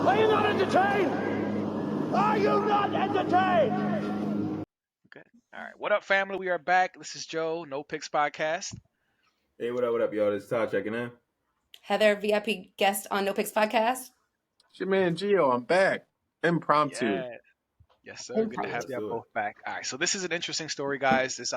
Are you not entertained? Are you not entertained? Okay. All right. What up, family? We are back. This is Joe, No Picks Podcast. Hey, what up, y'all? This is Todd checking in. Heather, VIP guest on No Picks Podcast. It's your man Gio. I'm back. Impromptu. Yeah. Yes, sir. Good to have you both back. All right. So this is an interesting story, guys. This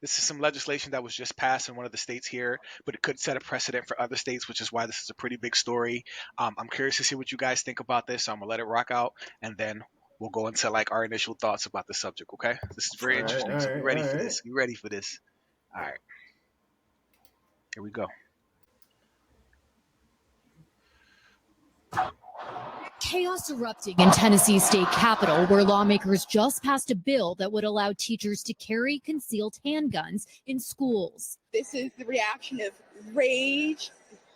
is some legislation that was just passed in one of the states here, but it could set a precedent for other states, which is why this is a pretty big story. I'm curious to see what you guys think about this. So I'm gonna let it rock out, and then we'll go into like our initial thoughts about the subject. Okay. This is very interesting. So be ready for this. Be ready for this. All right. Here we go. Chaos erupting in Tennessee's state capitol, where lawmakers just passed a bill that would allow teachers to carry concealed handguns in schools. This is the reaction of rage,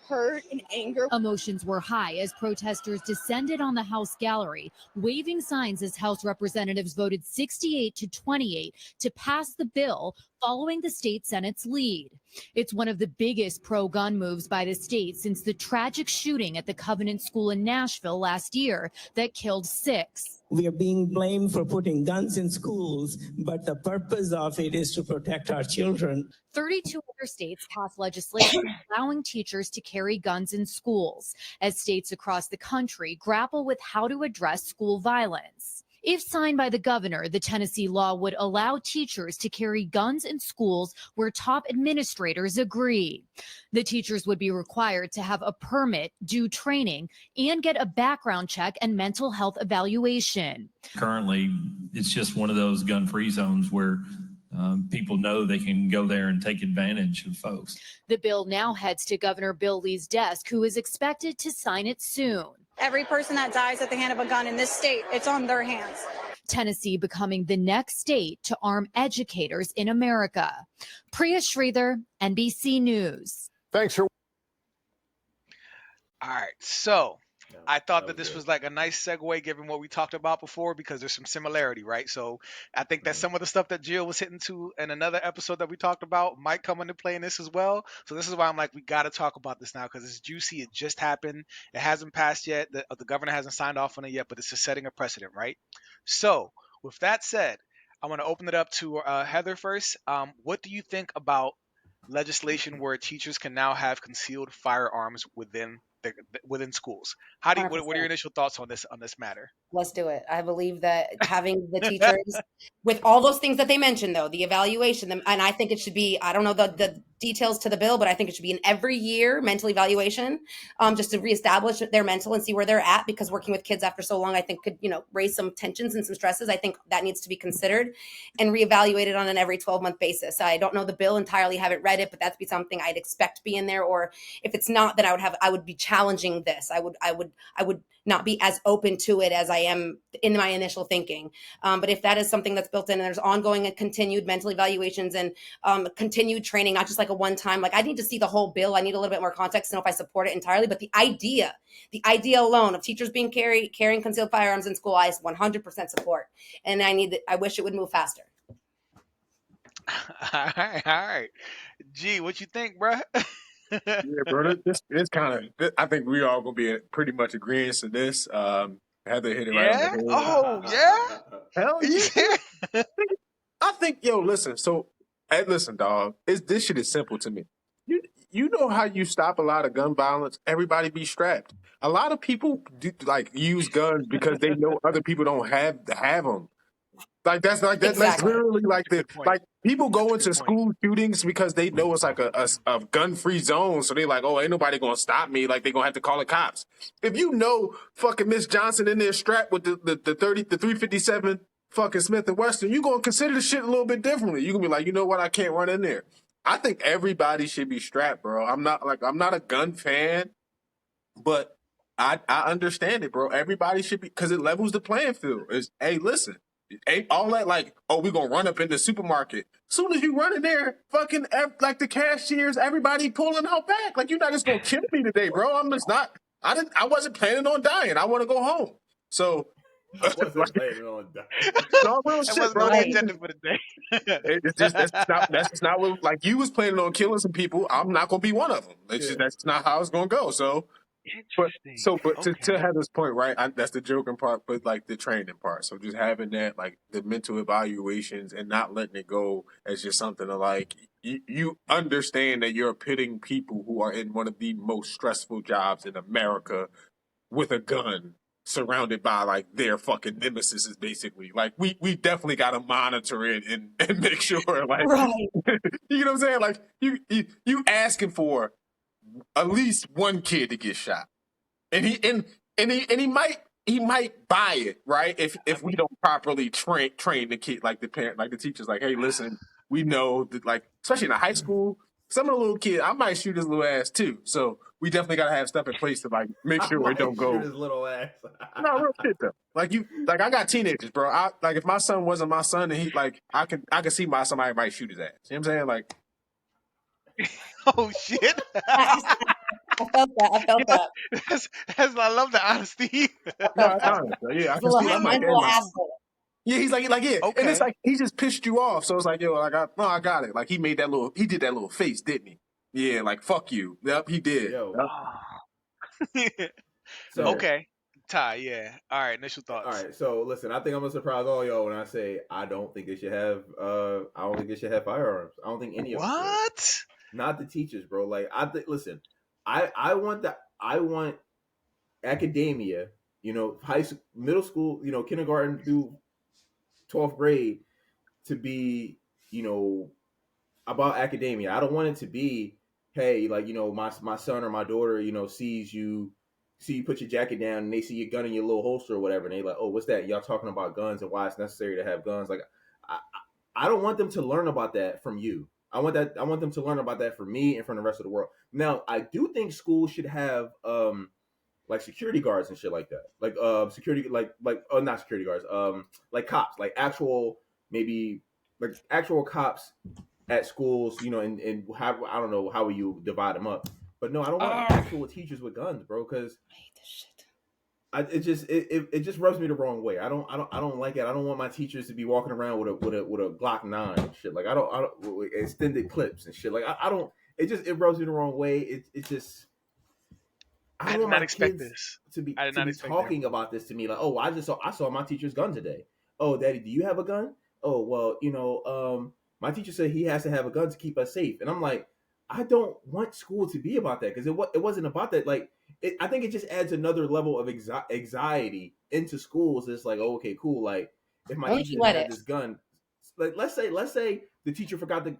hurt, and anger. Emotions were high as protesters descended on the House gallery, waving signs as House representatives voted 68 to 28 to pass the bill following the state Senate's lead. It's one of the biggest pro-gun moves by the state since the tragic shooting at the Covenant School in Nashville last year that killed 6. We are being blamed for putting guns in schools, but the purpose of it is to protect our children. 32 other states passed legislation allowing teachers to carry guns in schools, as states across the country grapple with how to address school violence. If signed by the governor, the Tennessee law would allow teachers to carry guns in schools where top administrators agree. The teachers would be required to have a permit, do training, and get a background check and mental health evaluation. Currently, it's just one of those gun-free zones where people know they can go there and take advantage of folks. The bill now heads to Governor Bill Lee's desk, who is expected to sign it soon. Every person that dies at the hand of a gun in this state, it's on their hands. Tennessee becoming the next state to arm educators in America. Priya Sridhar, NBC News. Thanks for. All right. So I thought that this was like a nice segue given what we talked about before, because there's some similarity, right? So I think that some of the stuff that Jill was hitting to in another episode that we talked about might come into play in this as well. So this is why I'm like, we got to talk about this now because it's juicy. It just happened. It hasn't passed yet. The governor hasn't signed off on it yet, but it's just setting a precedent, right? So with that said, I want to open it up to Heather first. What do you think about legislation where teachers can now have concealed firearms within schools? What are your initial thoughts on this matter? Let's do it. I believe that having the teachers with all those things that they mentioned, though, the evaluation, and I think it should be, I don't know the details to the bill, but I think it should be an every year mental evaluation, just to reestablish their mental and see where they're at, because working with kids after so long, I think could, raise some tensions and some stresses. I think that needs to be considered and reevaluated on an every 12-month basis. I don't know the bill entirely, haven't read it, but that'd be something I'd expect to be in there. Or if it's not, then I would be challenging this. I would not be as open to it as I am in my initial thinking. But if that is something that's built in and there's ongoing and continued mental evaluations and continued training, not just like a one-time, like I need to see the whole bill. I need a little bit more context to know if I support it entirely. But the idea alone of teachers being carrying concealed firearms in school, I 100% support. And I wish it would move faster. All right. Gee, what you think, bro? Yeah, bro. This kind of. I think we all gonna be pretty much agreeing to this. Heather hit it right on the head. Oh yeah. Hell yeah. I think, listen. So, listen, dog. This shit is simple to me. You know how you stop a lot of gun violence? Everybody be strapped. A lot of people use guns because they know other people don't have them. That's literally people go into school shootings because they know it's like a gun-free zone. So they like, oh, ain't nobody gonna stop me. Like they gonna have to call the cops. If you know fucking Miss Johnson in there strapped with the 357 fucking Smith and Wesson, you gonna consider the shit a little bit differently. You gonna be like, you know what, I can't run in there. I think everybody should be strapped, bro. I'm not a gun fan, but I understand it, bro. Everybody should be, because it levels the playing field. Hey, listen. Ain't all that we're going to run up in the supermarket. As soon as you run in there, fucking, the cashiers, everybody pulling out back. Like, you're not just going to kill me today, bro. I'm just not. I wasn't planning on dying. I want to go home. So. I wasn't planning on dying. No, real shit, wasn't bro. on the agenda for the day. It's just, that's just not what, you was planning on killing some people. I'm not going to be one of them. That's not how it's going to go. So, Interesting. To Heather's point, right? That's the joking part, but like the training part. So just having that, like the mental evaluations, and not letting it go as just something to like you understand that you're pitting people who are in one of the most stressful jobs in America with a gun, surrounded by like their fucking nemesis, is basically like we definitely got to monitor it and make sure, like, Right. you know what I'm saying? Like you asking for at least one kid to get shot, and he might buy it, right, if we don't properly train the kid, like the parent, like the teachers, like, hey, listen, we know that, like, especially in a high school, some of the little kids, I might shoot his little ass too, so we definitely got to have stuff in place to like make sure it don't go. Shoot his little ass. No, real shit though. Like I got teenagers, bro. Like if my son wasn't my son, and he, like, I could see why somebody might shoot his ass. You know what I'm saying? Like, Oh shit! I felt that. I love the honesty. no, it's honest, bro. Yeah, I It's a can see. I'm like, mental damn, asshole. yeah, he's like, yeah, and Okay. it's like he just pissed you off. So it's like, yo, like, I got it. Like he did that little face, didn't he? Yeah, like fuck you. Yep, he did. Yo. Yep. So, Okay. Ty, yeah. All right, initial thoughts. All right, so listen, I think I'm gonna surprise all y'all when I say I don't think it should have firearms. I don't think any of them should. What? Not the teachers, bro. Like listen, I want academia, high school, middle school, kindergarten through 12th grade to be, about academia. I don't want it to be, hey, like, my son or my daughter, sees you put your jacket down and they see your gun in your little holster or whatever, and they like, oh, what's that? Y'all talking about guns and why it's necessary to have guns. Like, I don't want them to learn about that from you. I want them to learn about that from me and from the rest of the world. Now, I do think schools should have like security guards and shit like that. Like security, not security guards, like cops, like actual cops at schools, and how, I don't know how you divide them up. But no, I don't want actual teachers with guns, bro, because I hate this shit. it just rubs me the wrong way. I don't like it. I don't want my teachers to be walking around with a Glock 9 and shit. Like I don't extended clips and shit. Like I don't. It rubs me the wrong way. It just. I did not expect this. To be talking about this to me, like, oh, I saw my teacher's gun today. Oh, Daddy, do you have a gun? Oh, well, my teacher said he has to have a gun to keep us safe, and I'm like, I don't want school to be about that, because it wasn't about that. Like, I think it just adds another level of anxiety into schools. It's like, oh, okay, cool. Like, if my teacher had this gun, like, let's say the teacher forgot his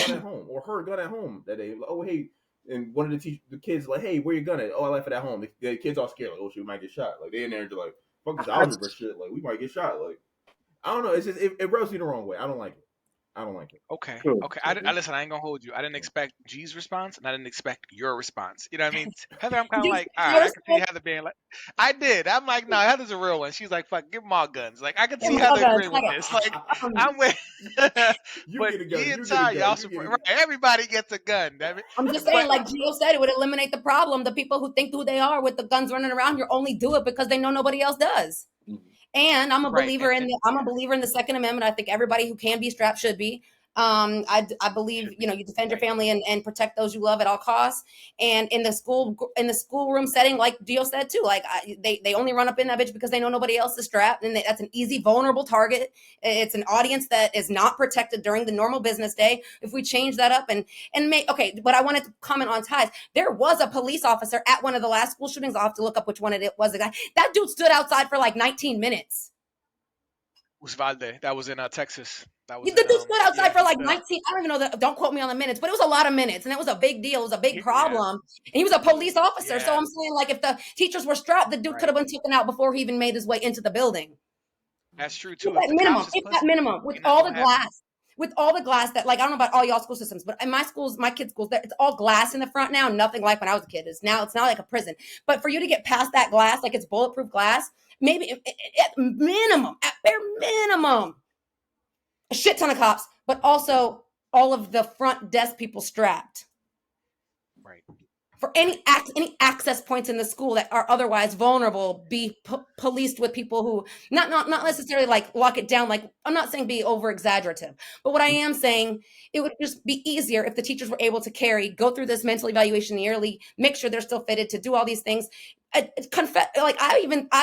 gun at home, or her gun at home that day. Oh, hey. And one of the kids like, hey, where you gun at? Oh, I left it at home. The kids all scared, like, oh shit, we might get shot. Like, they in there and they're like, fuck this algebra shit. Like, we might get shot. Like, I don't know. It's just it rubs me the wrong way. I don't like it. Okay. Okay. Listen, I ain't gonna hold you. I didn't expect G's response, and I didn't expect your response. You know what I mean? Heather, I'm kind of like, all right, I can see Heather being like, I did. I'm like, no, Heather's a real one. She's like, fuck, give them all guns. Like, I can see Heather agreeing with this. Like, I'm with. But G and Ty, y'all, right, everybody gets a gun. Damn it. I'm just saying, like Gio said, it would eliminate the problem. The people who think who they are with the guns running around here only do it because they know nobody else does. And I'm a believer in the Second Amendment. I think everybody who can be strapped should be. I believe, you defend your family and protect those you love at all costs. And in the schoolroom setting, like Gio said too, like they only run up in that bitch because they know nobody else is strapped, and that's an easy vulnerable target. It's an audience that is not protected during the normal business day. If we change that up and make, okay, but I wanted to comment on Ty's. There was a police officer at one of the last school shootings. I'll have to look up which one it was. The guy, that dude stood outside for like 19 minutes. Usvalde, that was in Texas. That was the dude stood outside for like 19. I don't even know don't quote me on the minutes, but it was a lot of minutes, and it was a big deal. It was a big problem, and he was a police officer. Yeah. So I'm saying, like, if the teachers were strapped, the dude could have been taken out before he even made his way into the building. That's true too. That minimum, with all the glass that, like, I don't know about all y'all school systems, but in my kids' schools, it's all glass in the front now. Nothing like when I was a kid. It's not like a prison. But for you to get past that glass, like it's bulletproof glass, maybe at bare minimum, a shit ton of cops, but also all of the front desk people strapped. Right. for any access points in the school that are otherwise vulnerable be policed with people who not necessarily like lock it down. Like, I'm not saying be over exaggerative, but what I am saying, it would just be easier if the teachers were able to go through this mental evaluation yearly, make sure they're still fitted to do all these things. I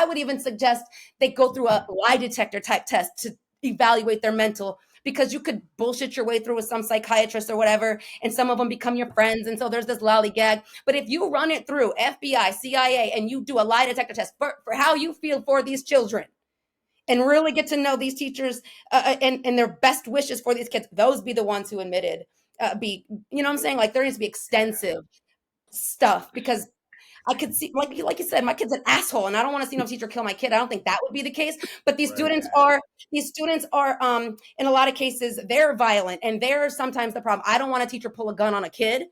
would even suggest they go through a lie detector type test to evaluate their mental, because you could bullshit your way through with some psychiatrist or whatever, and some of them become your friends, and so there's this lollygag. But if you run it through FBI, CIA, and you do a lie detector test for how you feel for these children, and really get to know these teachers and their best wishes for these kids, those be the ones who admitted. You know what I'm saying? Like, there needs to be extensive stuff, because I could see, like you said, my kid's an asshole, and I don't want to see no teacher kill my kid. I don't think that would be the case. But these students are in a lot of cases, they're violent, and they're sometimes the problem. I don't want a teacher pull a gun on a kid.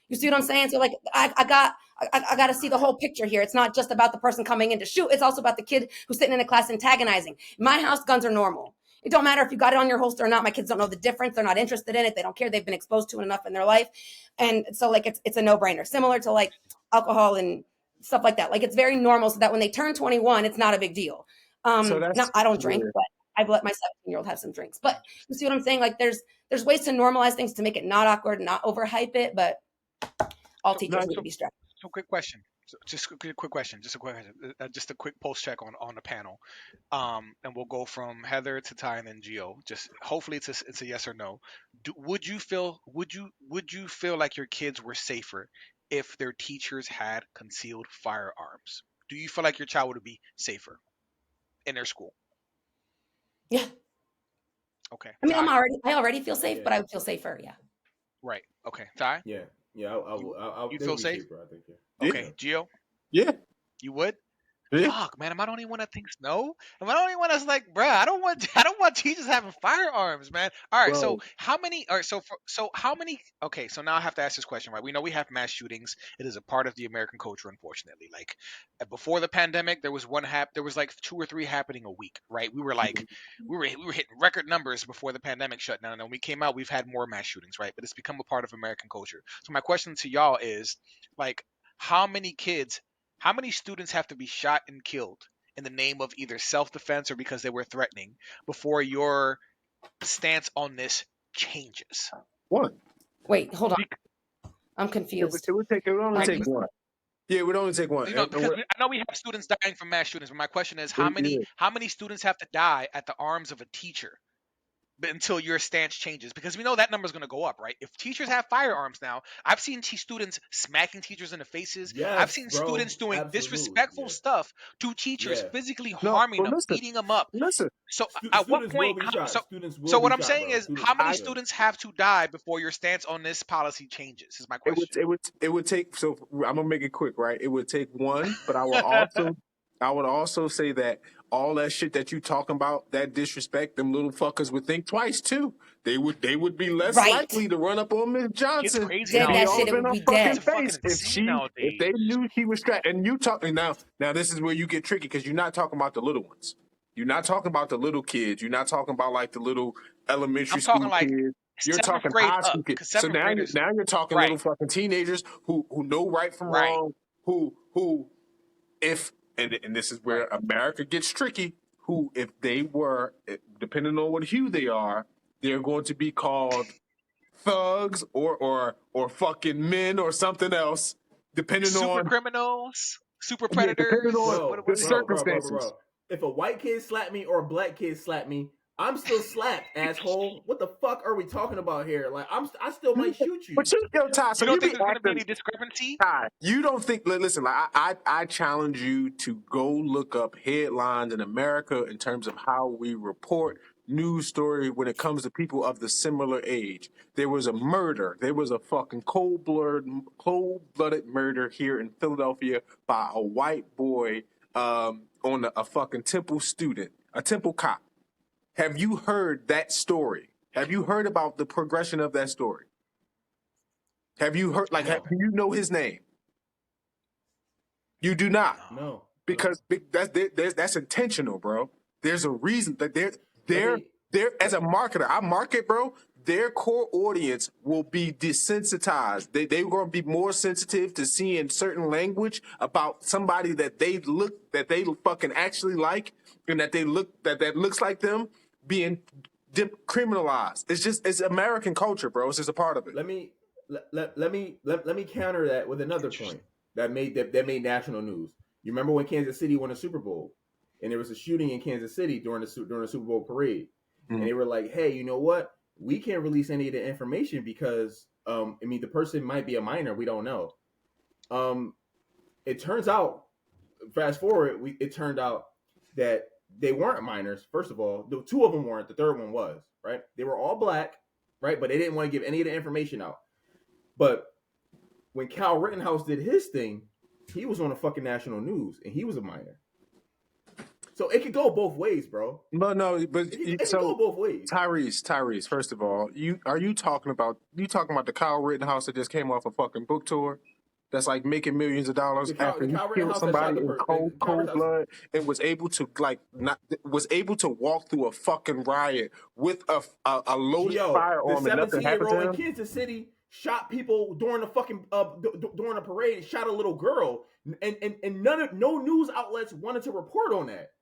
You see what I'm saying? So like, I got to see the whole picture here. It's not just about the person coming in to shoot. It's also about the kid who's sitting in a class antagonizing. In my house, guns are normal. It don't matter if you got it on your holster or not. My kids don't know the difference. They're not interested in it. They don't care. They've been exposed to it enough in their life. And so like, it's a no-brainer, similar to like alcohol and stuff like that. Like, it's very normal, so that when they turn 21, it's not a big deal. Now, I don't drink, but I've let my 17-year-old have some drinks. But you see what I'm saying? Like, there's ways to normalize things to make it not awkward and not overhype it, but all teachers need to be strapped. So quick question. Just a quick question. Just a quick pulse check on the panel. And we'll go from Heather to Ty and then Gio. Just hopefully it's a yes or no. Would you feel like your kids were safer if their teachers had concealed firearms? Do you feel like your child would be safer in their school? Yeah. Okay. I mean, I already feel safe, but I would feel safer. Yeah. Right. Okay. Ty? Yeah. I you'd feel safe? Safer, I think, yeah. Okay. Gio? Yeah. You would? Yeah. Fuck, man, am I the only one that thinks no? Am I the only one that's like, bruh, I don't want teachers having firearms, man. All right, so how many? All right, so how many? Okay, so now I have to ask this question, right? We know we have mass shootings. It is a part of the American culture, unfortunately. Like, before the pandemic, there was there was like 2 or 3 happening a week, right? We were like, we were hitting record numbers before the pandemic shut down, and when we came out, we've had more mass shootings, right? But it's become a part of American culture. So my question to y'all is, like, how many students have to be shot and killed in the name of either self-defense or because they were threatening before your stance on this changes? One. Wait, hold on. I'm confused. It would only take one. Yeah, it would only take one. You know, because I know we have students dying from mass shootings, but my question is, how many students have to die at the arms of a teacher until your stance changes? Because we know that number is going to go up, right? If teachers have firearms now, I've seen students smacking teachers in the faces. Yes, I've seen students doing disrespectful stuff to teachers, physically harming them, beating them up. Listen. So at what point? So what I'm saying is, how many students have to die before your stance on this policy changes? Is my question. It would take. So I'm gonna make it quick, right? It would take one, but I would also say that all that shit that you talking about, that disrespect, them little fuckers would think twice too. They would be less likely to run up on Miss Johnson. That shit would be dead. If they knew she was strapped. And you talking now this is where you get tricky, because you're not talking about the little ones. You're not talking about the little kids. You're not talking about like the little elementary school kids. You're talking high school kids. So now you're talking little fucking teenagers who know right from wrong. Who if and this is where America gets tricky. Who, if they were, depending on what hue they are, they're going to be called thugs or fucking men or something else, depending on super criminals, super predators. Depending on the circumstances. Bro. If a white kid slap me or a black kid slap me, I'm still slapped, asshole. What the fuck are we talking about here? Like, I still might shoot you. But Ty, so you don't think there's going to be any discrepancy? Ty, you don't think? Listen, like, I challenge you to go look up headlines in America in terms of how we report news story when it comes to people of the similar age. There was a murder. There was a fucking cold-blooded murder here in Philadelphia by a white boy on a fucking Temple student, a Temple cop. Have you heard that story? Have you heard about the progression of that story? Have you heard, do you know his name? You do not. No. Because that's intentional, bro. There's a reason that they're as a marketer. I market, bro. their core audience will be desensitized. They're going to be more sensitive to seeing certain language about somebody that they fucking actually like, and that looks like them being criminalized. It's American culture, bro. It's just a part of it. Let me counter that with another point that made national news. You remember when Kansas City won a Super Bowl, and there was a shooting in Kansas City during the Super Bowl parade, and they were like, "Hey, you know what? We can't release any of the information because, the person might be a minor. We don't know." It turns out, fast forward, it turned out that they weren't minors. First of all, the two of them weren't. The third one was, right? They were all black, right? But they didn't want to give any of the information out. But when Kyle Rittenhouse did his thing, he was on the fucking national news, and he was a minor. So it could go both ways, bro. But It could go both ways. Tyrese. First of all, you talking about the Kyle Rittenhouse that just came off a fucking book tour? That's like making millions of dollars after he killed somebody in cold blood and was able to walk through a fucking riot with a loaded firearm and nothing happened to him. In Kansas City shot people during the fucking during a parade, shot a little girl, and no news outlets wanted to report on that.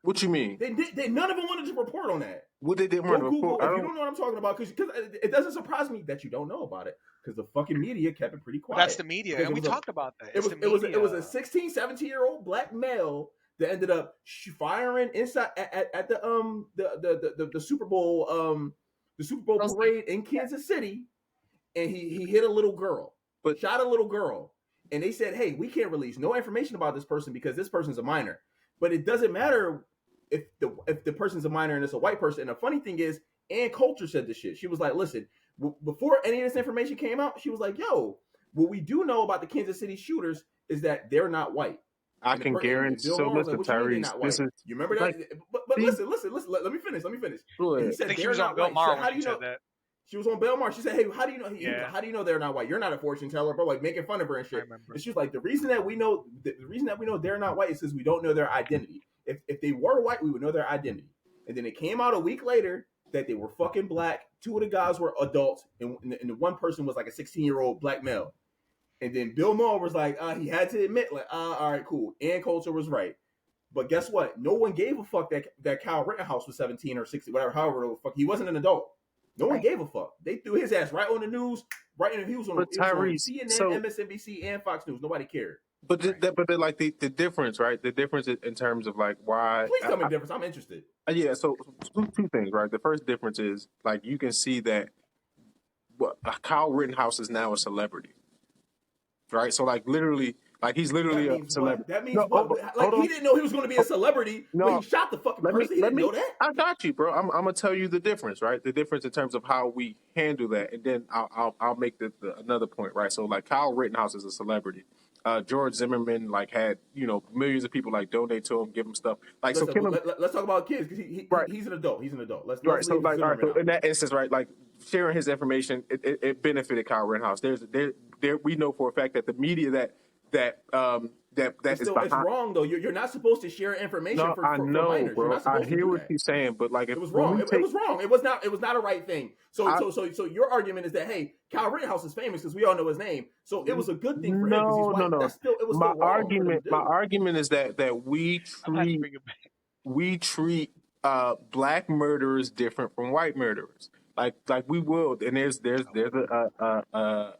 What you mean? They none of them wanted to report on that. What they didn't want to report? If you don't know what I'm talking about, because it doesn't surprise me that you don't know about it, because the fucking media kept it pretty quiet. That's the media, and we talked about that. It was a 16, 17-year-old black male that ended up firing inside at the Super Bowl parade in Kansas City, and he hit a little girl, shot a little girl, and they said, "Hey, we can't release no information about this person because this person's a minor." But it doesn't matter if the person's a minor and it's a white person. And the funny thing is, Ann Coulter said this shit. She was like, "Listen, before any of this information came out, she was like, yo, what we do know about the Kansas City shooters is that they're not white." I can guarantee. So listen, Tyrese, you remember that? But listen. Let me finish. He said she was on Bill Maher when she said that. She was on Bill Maher. She said, "Hey, how do you know? How do you know they're not white? You're not a fortune teller, bro." Like making fun of her and shit. And she was like, "The reason that we know they're not white is because we don't know their identity. If they were white, we would know their identity." And then it came out a week later that they were fucking black. Two of the guys were adults, and the one person was like a 16-year-old black male. And then Bill Maher was like, he had to admit, like, all right, cool. Ann Coulter was right. But guess what? No one gave a fuck that Kyle Rittenhouse was 17 or 16, whatever, however the fuck. He wasn't an adult. No one gave a fuck. They threw his ass right on the news, he was on CNN, MSNBC, and Fox News. Nobody cared. But the difference, right? The difference in terms of like why. Please tell me the difference. I'm interested. Yeah. So two things, right? The first difference is like you can see that Kyle Rittenhouse is now a celebrity, right? So like literally. Like he's literally a celebrity. That means he didn't know he was going to be a celebrity when he shot the fucking person. He didn't know that. I got you, bro. I'm gonna tell you the difference, right? The difference in terms of how we handle that, and then I'll make another point, right? So like Kyle Rittenhouse is a celebrity. George Zimmerman like had millions of people like donate to him, give him stuff. Like let's talk about kids because he's an adult. He's an adult. Let's so like all right. So in that instance, right, like sharing his information, it benefited Kyle Rittenhouse. We know for a fact that the media that is still, it's wrong though. You're not supposed to share information for minors. Bro. I hear what you're saying, but like it was wrong. It was wrong. It was not a right thing. So your argument is that hey, Kyle Rittenhouse is famous because we all know his name. So it was a good thing for him because he's white. No. My argument is that we treat black murderers different from white murderers. Like we will, and there's a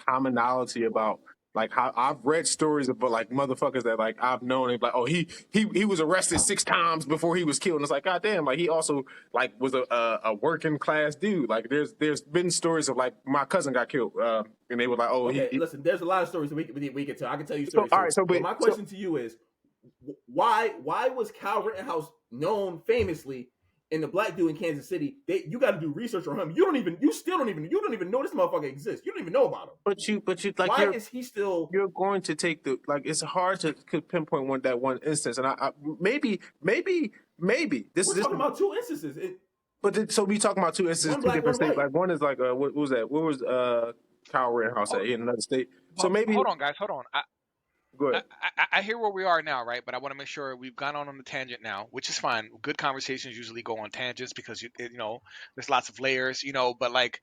commonality about. Like how I've read stories about like motherfuckers that like I've known and like he was arrested 6 times before he was killed and it's like god damn like he also like was a working class dude like there's been stories of like my cousin got killed and they were like listen, there's a lot of stories we can tell. I can tell you stories. But my question to you is why was Kyle Rittenhouse known famously? And the black dude in Kansas City, you got to do research on him. You don't even know this motherfucker exists. You don't even know about him. But you like, why is he still? You're going to take it's hard to pinpoint one instance, and I maybe this we're talking about 2 instances. So we talking about 2 instances, 2 different states. Like one is like what was that? Where was Kyle Rittenhouse at in another state? So maybe hold on, guys, hold on. Go ahead. I hear where we are now, right? But I want to make sure we've gone on the tangent now, which is fine. Good conversations usually go on tangents because you know there's lots of layers, you know. But like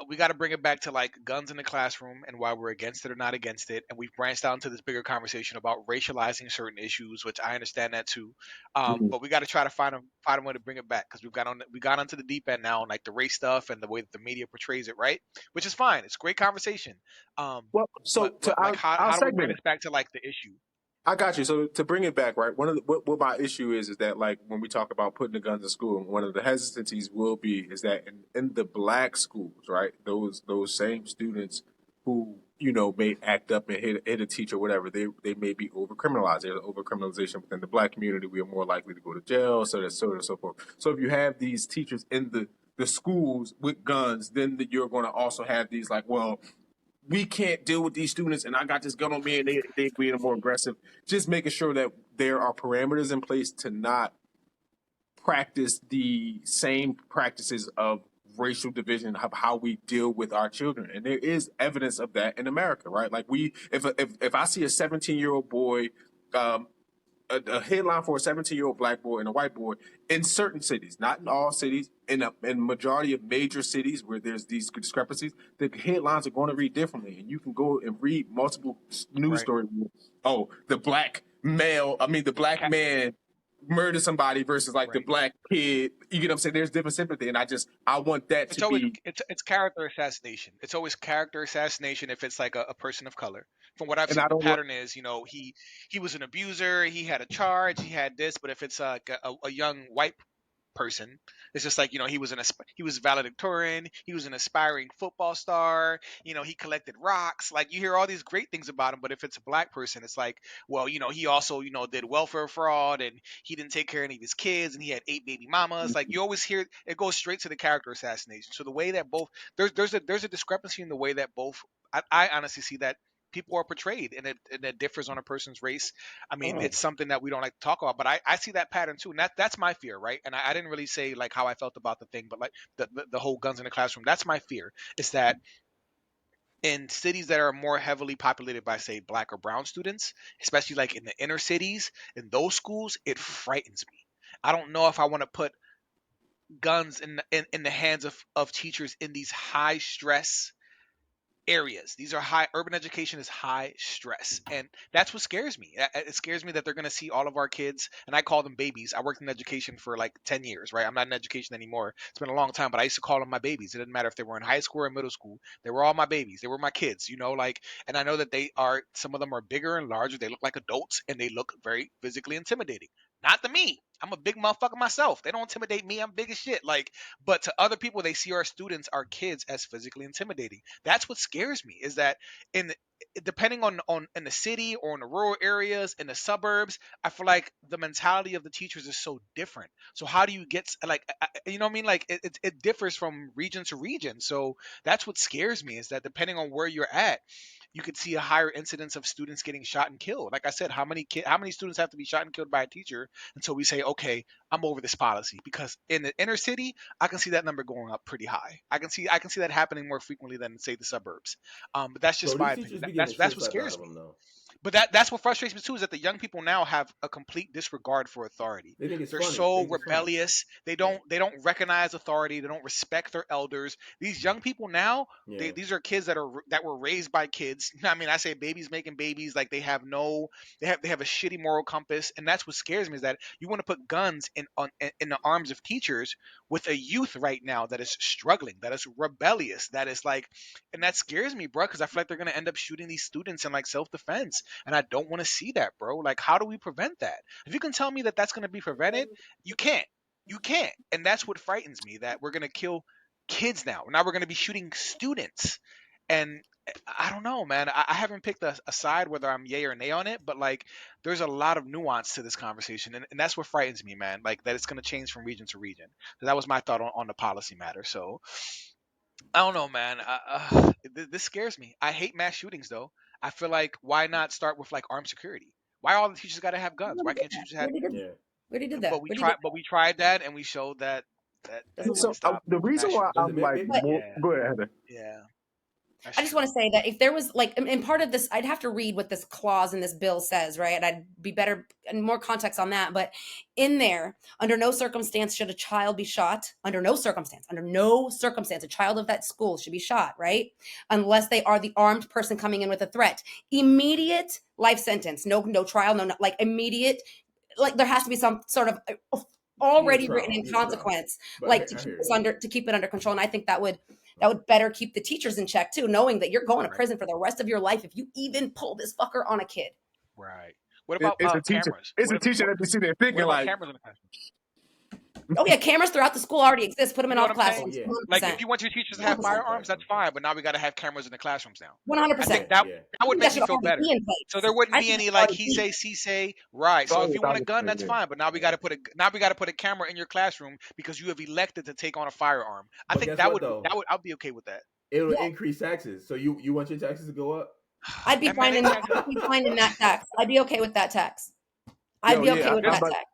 we got to bring it back to like guns in the classroom and why we're against it or not against it, and we've branched out into this bigger conversation about racializing certain issues, which I understand that too. Mhm. But we got to try to find a way to bring it back because we got onto the deep end now, on like the race stuff and the way that the media portrays it, right? Which is fine. It's great conversation. Well, so But like I'll how do we bring segment this it. back to like the issue? I got you. So to bring it back, right? One of what my issue is that like when we talk about putting the guns in school, one of the hesitancies will be is that in the black schools, right? Those same students who may act up and hit a teacher, or whatever, they may be over criminalized. There's over criminalization within the black community. We are more likely to go to jail, so that's so on and so forth. So if you have these teachers in the schools with guns, then you're going to also have these like, well, we can't deal with these students and I got this gun on me and they being more aggressive. Just making sure that there are parameters in place to not practice the same practices of racial division of how we deal with our children. And there is evidence of that in America, right? Like if I see a 17-year-old boy, a headline for a 17-year-old black boy and a white boy in certain cities, not in all cities, in majority of major cities where there's these discrepancies, the headlines are going to read differently. And you can go and read multiple news Right. stories. Oh, the black man murdered somebody versus like the Right. black kid. You get what I'm saying? There's different sympathy. And I want that It's to always be. it's character assassination. It's always character assassination if it's like a person of color. From what I've And seen, I the don't want. pattern is, he was an abuser, he had a charge, he had this, but if it's like a young white person, it's just like, he was valedictorian, he was an aspiring football star, he collected rocks. Like, you hear all these great things about him, but if it's a black person, it's like, well, he also, did welfare fraud, and he didn't take care of any of his kids, and he had 8 baby mamas. Like, you always hear it goes straight to the character assassination. So the way that both there's a discrepancy in the way that both I honestly see that people are portrayed, and it differs on a person's race. I mean, it's something that we don't like to talk about, but I see that pattern too, and that's my fear, right? And I didn't really say like how I felt about the thing, but like the whole guns in the classroom. That's my fear, is that in cities that are more heavily populated by, say, black or brown students, especially like in the inner cities, in those schools, it frightens me. I don't know if I want to put guns in the hands of teachers in these high stress areas. These are high urban education is high stress, and that's what scares me. It scares me that they're going to see all of our kids, and I call them babies. I worked in education for like 10 years, right? I'm not in education anymore. It's been a long time, but I used to call them my babies. It didn't matter if they were in high school or middle school. They were all my babies. They were my kids, like, and I know that some of them are bigger and larger. They look like adults, and they look very physically intimidating. Not to me. I'm a big motherfucker myself. They don't intimidate me. I'm big as shit. Like, but to other people, they see our students, our kids, as physically intimidating. That's what scares me, is that in depending on in the city or in the rural areas, in the suburbs, I feel like the mentality of the teachers is so different. So how do you get like, you know what I mean? Like, it differs from region to region. So that's what scares me, is that depending on where you're at, you could see a higher incidence of students getting shot and killed. Like I said, how many students have to be shot and killed by a teacher until we say, okay, I'm over this policy? Because in the inner city, I can see that number going up pretty high. I can see that happening more frequently than, say, the suburbs. But that's Bro, just my these opinion. teachers be getting the That's shit what slapped out scares of me. them though. But that's what frustrates me too, is that the young people now have a complete disregard for authority. They think it's They're funny. They so think it's funny. rebellious. They don't recognize authority. They don't respect their elders. These young people now, Yeah. these are kids that were raised by kids. I mean, I say babies making babies. Like, they have a shitty moral compass, and that's what scares me, is that you want to put guns in the arms of teachers with a youth right now that is struggling, that is rebellious, that is like, and that scares me, bro, because I feel like they're gonna end up shooting these students in like self defense, and I don't want to see that, bro. Like, how do we prevent that? If you can tell me that that's going to be prevented, you can't. You can't. And that's what frightens me, that we're going to kill kids now. Now we're going to be shooting students. And I don't know, man. I haven't picked a side whether I'm yay or nay on it, but like, there's a lot of nuance to this conversation. And that's what frightens me, man. Like, that it's going to change from region to region. So that was my thought on the policy matter. So I don't know, man. This scares me. I hate mass shootings, though. I feel like, why not start with like armed security? Why all the teachers got to have guns? Why can't you just We have? already did that. Yeah. We already did But that. we We already did tried. But we tried that, and we showed that that. Doesn't didn't work. So stop the reason mass why shootings. Does it? I'm like Maybe. But more. Yeah, Go ahead, Heather. yeah. That's I just true. want to say that if there was like, and part of this, I'd have to read what this clause in this bill says, right? And I'd be better and more context on that. But in there, under no circumstance should a child be shot. Under no circumstance, a child of that school should be shot, right? Unless they are the armed person coming in with a threat. Immediate life sentence, no trial, no, like immediate, like there has to be some sort of already written in consequence, like to keep it under control. And I think that would better keep the teachers in check too, knowing that you're going to prison for the rest of your life if you even pull this fucker on a kid. Right. What about It's a teacher. cameras? It's a teacher that be sitting there thinking like, cameras in the classroom? Oh yeah, cameras throughout the school already exist. Put them in all classes. Like if you want your teachers to have firearms, that's fine. But now we got to have cameras in the classrooms now. 100%. I think that would make me feel better. So there wouldn't be any like he say, she say. Right. So if you want a gun, that's fine. But now we got to put a camera in your classroom because you have elected to take on a firearm. I think I'll be okay with that. It will increase taxes. So you want your taxes to go up? I'd be fine in that tax. I'd be okay with that tax. I'd be okay with that tax.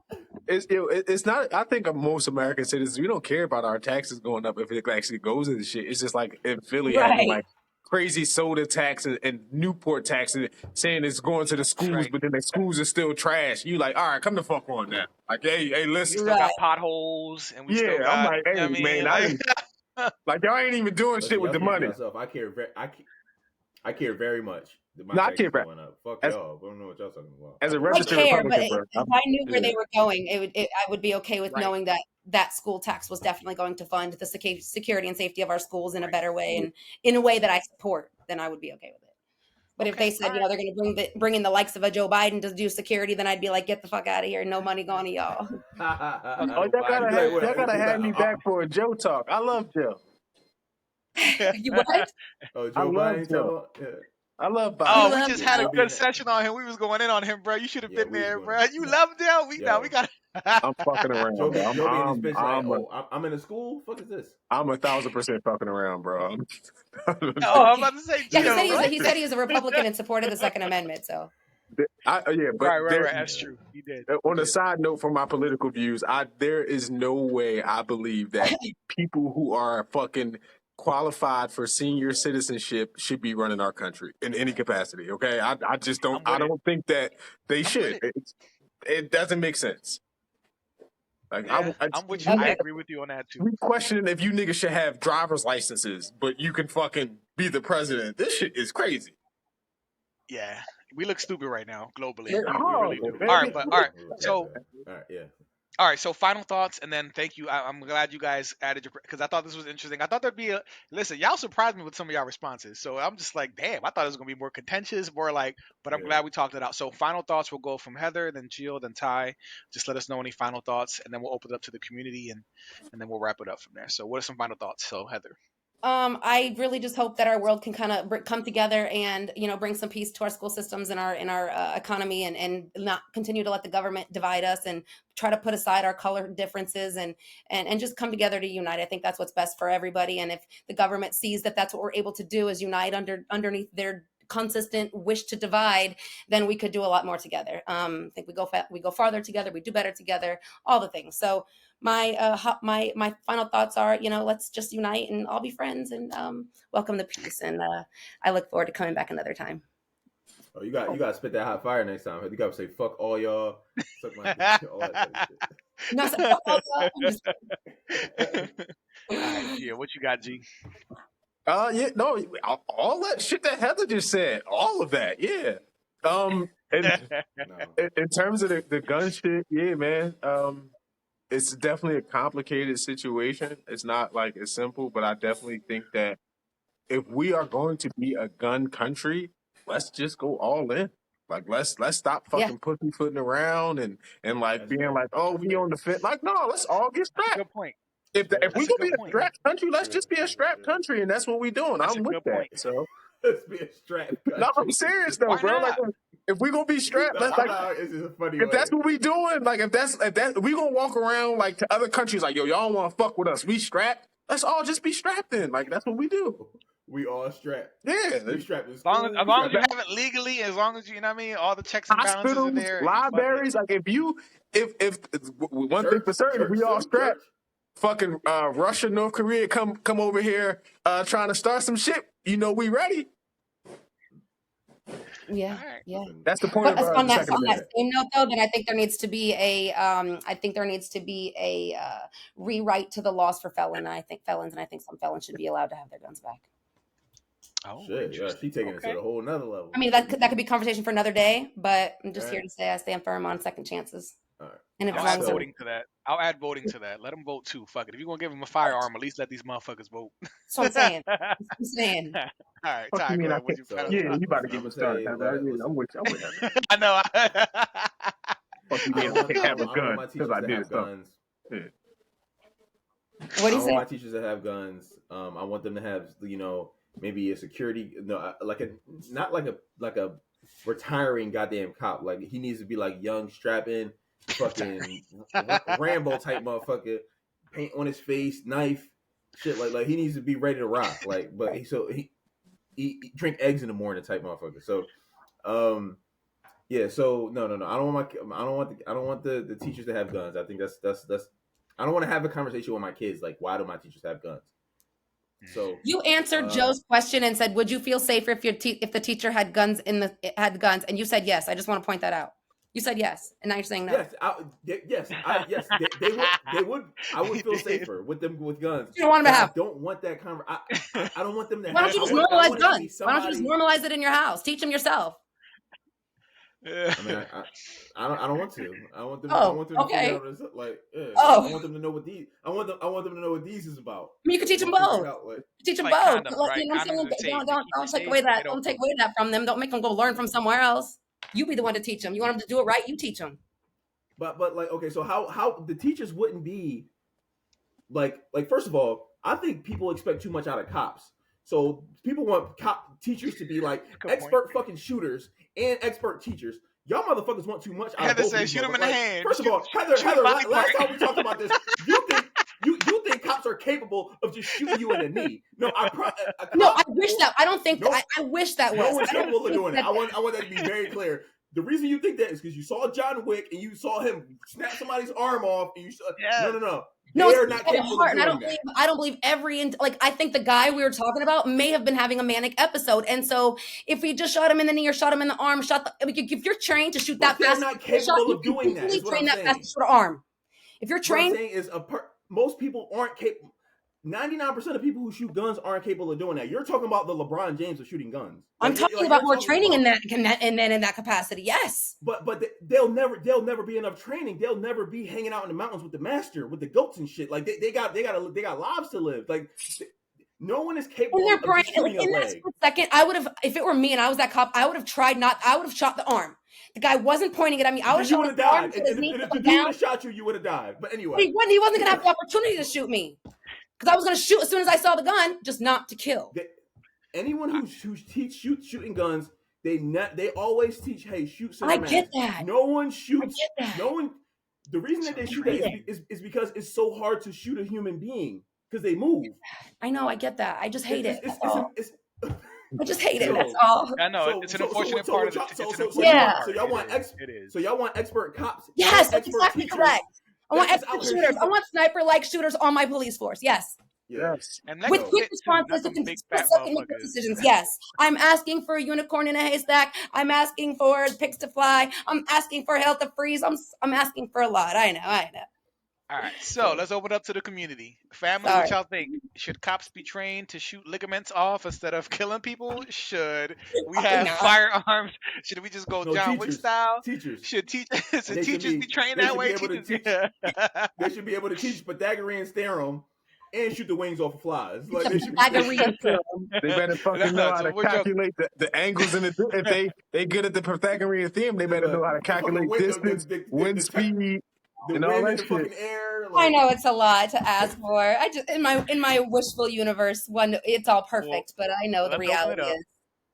It's not. I think of most American citizens, we don't care about our taxes going up if it actually goes into shit. It's just like in Philly having like crazy soda tax and Newport tax and saying it's going to the schools, but then the schools are still trash. You like, all right, come the fuck on now. Like, hey, listen, we still got potholes and we still got. I'm like, hey, man, like y'all ain't even doing shit with the money. I care very much. I care about going up. Fuck y'all. I don't know what y'all talking about. As a registered Republican, but if I knew where they were going, I would be okay with knowing that school tax was definitely going to fund the security and safety of our schools in a better way and in a way that I support. Then I would be okay with it. But if they said, they're going to bring in the likes of a Joe Biden to do security, then I'd be like, get the fuck out of here. No money going to y'all. Y'all gotta have me back for a Joe talk. I love Joe. You what? Oh, Joe Biden. I love Biden. Oh, we just had a good session on him. We was going in on him, bro. You should have been there, bro. You loved him. We got. I'm fucking around, bro. I'm in a school. Fuck is this? I'm 1,000% fucking around, bro. I'm about to say. He said he was a Republican and supported the Second Amendment. So. But right. That's true. He did. On a side note, for my political views, there is no way I believe that people who are fucking qualified for senior citizenship should be running our country in any capacity. Okay, I just don't. I don't think that they should. It doesn't make sense. Like I'm with you. I agree with you on that too. We questioning if you niggas should have driver's licenses, but you can fucking be the president. This shit is crazy. Yeah, we look stupid right now globally. We really do. All right. So. All right, so final thoughts, and then thank you. I'm glad you guys added because I thought this was interesting. I thought there'd be listen, y'all surprised me with some of y'all responses. So I'm just like, damn, I thought it was going to be more contentious, more like, but I'm glad we talked it out. So final thoughts will go from Heather, then Jill, then Ty. Just let us know any final thoughts, and then we'll open it up to the community, and then we'll wrap it up from there. So what are some final thoughts? So Heather. I really just hope that our world can kind of come together and, bring some peace to our school systems and our economy and not continue to let the government divide us and try to put aside our color differences and just come together to unite. I think that's what's best for everybody. And if the government sees that that's what we're able to do is unite underneath their consistent wish to divide, then we could do a lot more together. I think we go farther together, we do better together, all the things. So my final thoughts are, let's just unite and all be friends and welcome the peace. And I look forward to coming back another time. Oh, you got to spit that hot fire next time. You got to say fuck all y'all, suck my dick, all that type of shit. Yeah, what you got, G? All that shit that Heather just said, all of that, yeah. In terms of the gun shit, yeah, man. It's definitely a complicated situation. It's not like it's simple, but I definitely think that if we are going to be a gun country, let's just go all in. Like let's stop fucking pussyfooting around and like being like, oh, we on the fence. Like, no, let's all get strapped. Good point. If we gonna be a strapped country, let's just be a strapped country, and that's what we doing. I'm with that. So let's be a strapped country. No, I'm serious though, bro. Like, if we gonna be strapped, let's if that's what we doing, like if that's we gonna walk around like to other countries like, yo, y'all want to fuck with us? We strapped. Let's all just be strapped in. Like that's what we do. We all strapped. Yeah, we strapped. As long as you have it legally, as long as you know what I mean, all the checks and balances are there. Libraries, like if one thing for certain, if we all strapped. Fucking Russia, North Korea come over here trying to start some shit. we ready. Yeah, All right. yeah. That's the point But of on the that Second on that Amendment. same note, though, then I think there needs to be a rewrite to the laws for felons, and I think some felons should be allowed to have their guns back. Oh, Shit, yeah, interesting. she taking it Okay. to a whole nother level. I mean, that could be conversation for another day, but I'm just here Right. to say I stand firm on second chances. All right. And if I'll as add long as they're- voting to that. I'll add voting to that. Let them vote too. Fuck it. If you're gonna give them a firearm, at least let these motherfuckers vote. that's what I'm saying. That's what I'm saying. All right, Fuck Ty, you go mean I ahead. What's can't? your final Yeah, thought? you about to Listen, get I'ma me started. say, I'm with that. I know. Fuck you I mean don't I want, can't I have don't, a I don't want gun my because teachers I to did have something. guns. What do I you don't say? want my teachers to have guns. I want them to have, maybe a security, not like a retiring goddamn cop. Like he needs to be like young, strapping, fucking Rambo type motherfucker, paint on his face, knife, shit. Like he needs to be ready to rock. Like, but he drink eggs in the morning type motherfucker. So, yeah. So no. I don't want the teachers to have guns. I think that's. I don't want to have a conversation with my kids like, why do my teachers have guns? So You answered Joe's question and said, "Would you feel safer if the teacher had guns and you said yes. I just want to point that out. You said yes, and now you're saying no. Yes, they would. I would feel safer with them with guns. You don't want them to have. I don't want that conversation. I don't want them to. Why don't you just normalize guns? Why don't you just normalize it in your house? Teach them yourself. I mean, I don't want to. I want them. Oh, I want them to okay. figure out like. Oh. I want them to know what these. I want them to know what these is about. I mean, you can teach them both. Teach them like both. condoms, Like, right? you know what I'm Condoms saying? are safe. They keep you Don't take safe, away but that. they don't Don't take away that from them. Don't make them go learn from somewhere else. You be the one to teach them. You want them to do it right? You teach them. But like, okay, so how the teachers wouldn't be like first of all, I think people expect too much out of cops. So people want teachers to be like expert fucking shooters and expert teachers. Y'all motherfuckers want too much out Heather of both said, these shoot him in the motherfuckers. hand. First of all, Heather, last time we talked about this, you think cops are capable of just shooting you in the knee? No, I wish that. I don't think. I wish that was. No one's capable of doing that. I want that to be very clear. The reason you think that is because you saw John Wick and you saw him snap somebody's arm off, and you saw no. No, they're not capable of doing that. I don't believe I think the guy we were talking about may have been having a manic episode, and so if we just shot him in the knee or shot him in the arm, if you're trained to shoot that fast, they're not capable of doing that. Is what I'm saying. Fast to shoot an arm. If you're trained, what I'm saying is most people aren't capable. 99% of people who shoot guns aren't capable of doing that. You're talking about the LeBron James of shooting guns. I'm talking about more training in that capacity. Yes, but they'll never be enough training. They'll never be hanging out in the mountains with the master, with the goats and shit. Like they got lives to live. Like no one is capable of just shooting a leg. Second, I would have, if it were me and I was that cop, I would have shot the arm. The guy wasn't pointing it at me. I would have shot the arm. And if the dude would have shot you, you would have died. But anyway, he wasn't gonna have the opportunity to shoot me. Because I was going to shoot as soon as I saw the gun, just not to kill. Anyone who shooting guns, they always teach, hey, shoot center mass. I get that. No one shoots. I get that. No one. The reason that they shoot that is because it's so hard to shoot a human being because they move. I know. I get that. I just hate it. I just hate it. That's all. I know it's an unfortunate part of it. So y'all want expert cops? Yes, that's exactly correct. I want expert shooters. I want sniper-like shooters on my police force. Yes. Yes. With quick responses to split-second decisions. Yes. I'm asking for a unicorn in a haystack. I'm asking for pigs to fly. I'm asking for hell to freeze. I'm asking for a lot. I know. All right, so let's open up to the community. Family, what y'all think? Should cops be trained to shoot ligaments off instead of killing people? Should we have firearms? Should we just go John Wick style? Teachers. Should teachers be trained that way? They should be able to teach Pythagorean theorem and shoot the wings off of flies. Like they better fucking know how to calculate the angles in the. If they good at the Pythagorean theorem, they better know how to calculate distance, wind speed. And all that shit. Air, I know it's a lot to ask for. I just in my wishful universe, it's all perfect, but I know the reality is.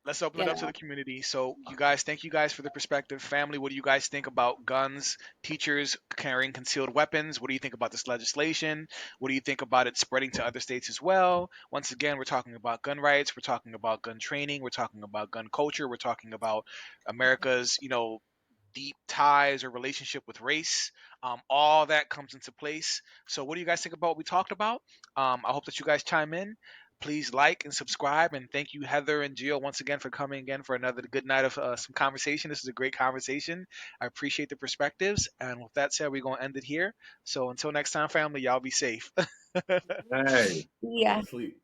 Let's open it up to the community. So thank you guys for the perspective. Family, what do you guys think about guns, teachers carrying concealed weapons? What do you think about this legislation? What do you think about it spreading to other states as well? Once again, we're talking about gun rights. We're talking about gun training. We're talking about gun culture. We're talking about America's, deep ties or relationship with race. All that comes into place. So what do you guys think about what we talked about? I hope that you guys chime in. Please like and subscribe. And thank you, Heather and Gio, once again for coming again for another good night of some conversation. This is a great conversation. I appreciate the perspectives. And with that said, we're going to end it here. So until next time, family, y'all be safe. Hey. Yeah. Sleep.